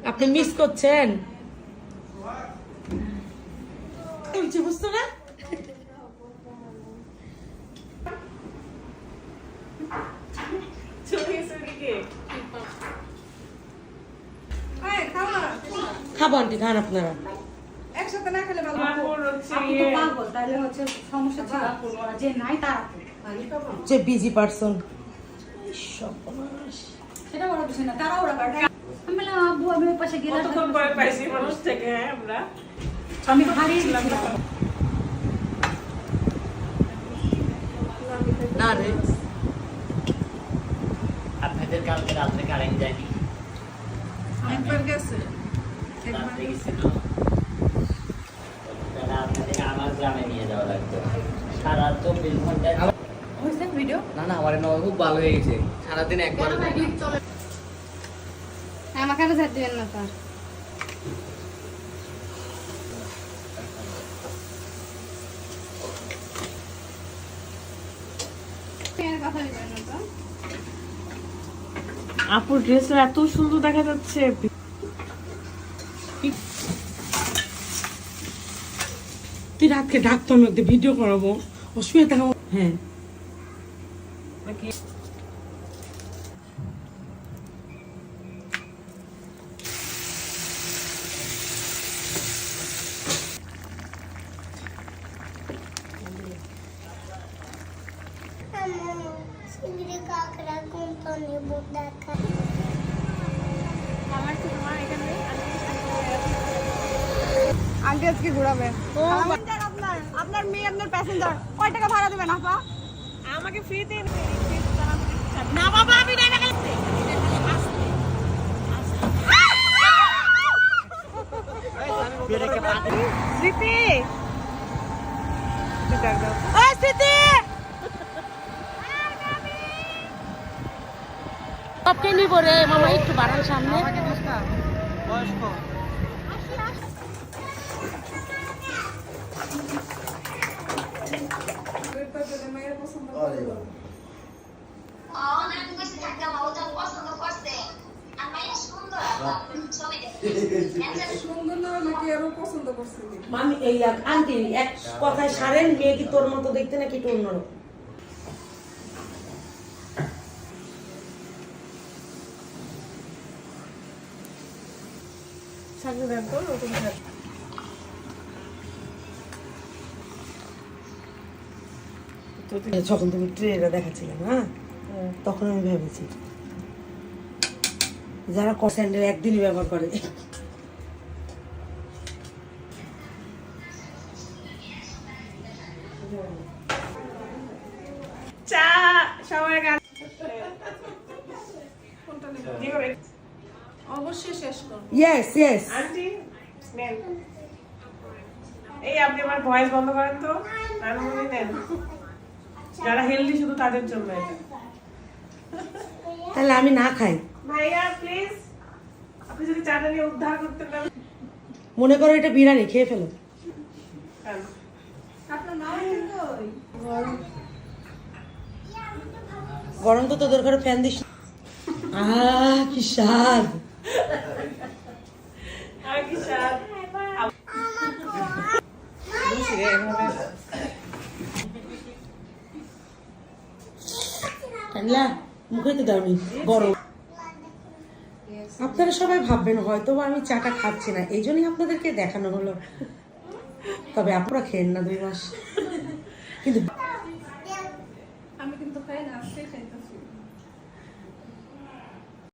আপনি মিস করছেন বুঝতো না খাবো আন্টি খান আপনারা একসাথে না খেলে ভালো পাগল তাহলে হচ্ছে সমস্যা ছিল যে নাই তারা যে বিজি পারসন সেটা বড় কিছু না তারা ওরা কাটে আমি আব্বু আমি ওই পাশে গেলাম কতক্ষণ পরে পাইছি মানুষ থেকে আমরা আমি হারিয়ে গেছিলাম না রে আপনাদের কালকে রাত্রে কারেন্ট যায়নি একবার গেছে রাত্রে গেছিল তাহলে আপনাদের আমার গ্রামে নিয়ে যাওয়া লাগবে সারা 24 ঘন্টা হইছে ভিডিও না না আমার নয় খুব ভালো হয়ে গেছে সারাদিন একবারে আমাকে আর ঝাড় দিবেন না স্যার কথা দিবেন না তো আপুর ড্রেসটা এত সুন্দর দেখা যাচ্ছে তুই রাতকে ডাকতো আমি ওদের ভিডিও করাবো অসুবিধা দেখাবো হ্যাঁ আন্টি আজকে ঘোরাবে আপনার মেয়ে আপনার প্যাসেঞ্জার কয় টাকা ভাড়া দেবেন আপা আমাকে ফ্রিতে না বাবা আমি নেমে গেছি স্মৃতি ওই স্মৃতি সবকে নিব রে মামা একটু বাড়ান সামনে মামি এই আন্টি এক কথায় সারেন মেয়ে কি তোর মতো দেখতে নাকি একটু অন্যরকম সামনে দেন তো নতুন যখন তুমি ট্রেটা দেখাচ্ছিলে না তখন আমি ভেবেছি যারা স্যান্ডেল একদিনই ব্যবহার করে চা সবার অবশ্যই শেষ করুন ইয়েস ইয়েস আন্টি নেন এই আপনি আমার ভয়েস বন্ধ করেন তো আনুমনি নেন যারা হেলদি শুধু তাদের জন্য এটা তাহলে আমি না খাই ভাইয়া প্লিজ আপনি যদি চাটা নিয়ে উদ্ধার করতে পারেন মনে করো এটা বিরিয়ানি খেয়ে ফেলো আপনার নাম কই গরম তো তোদের ঘরে ফ্যান দিস কি স্বাদ আর কি স্বাদ মুখে তো দাওনি গরম আপনারা সবাই ভাববেন হয়তো আমি চাটা খাচ্ছি না এই জন্যই আপনাদেরকে দেখানো হলো তবে আপনারা খেয়েন না 2 মাস কিন্তু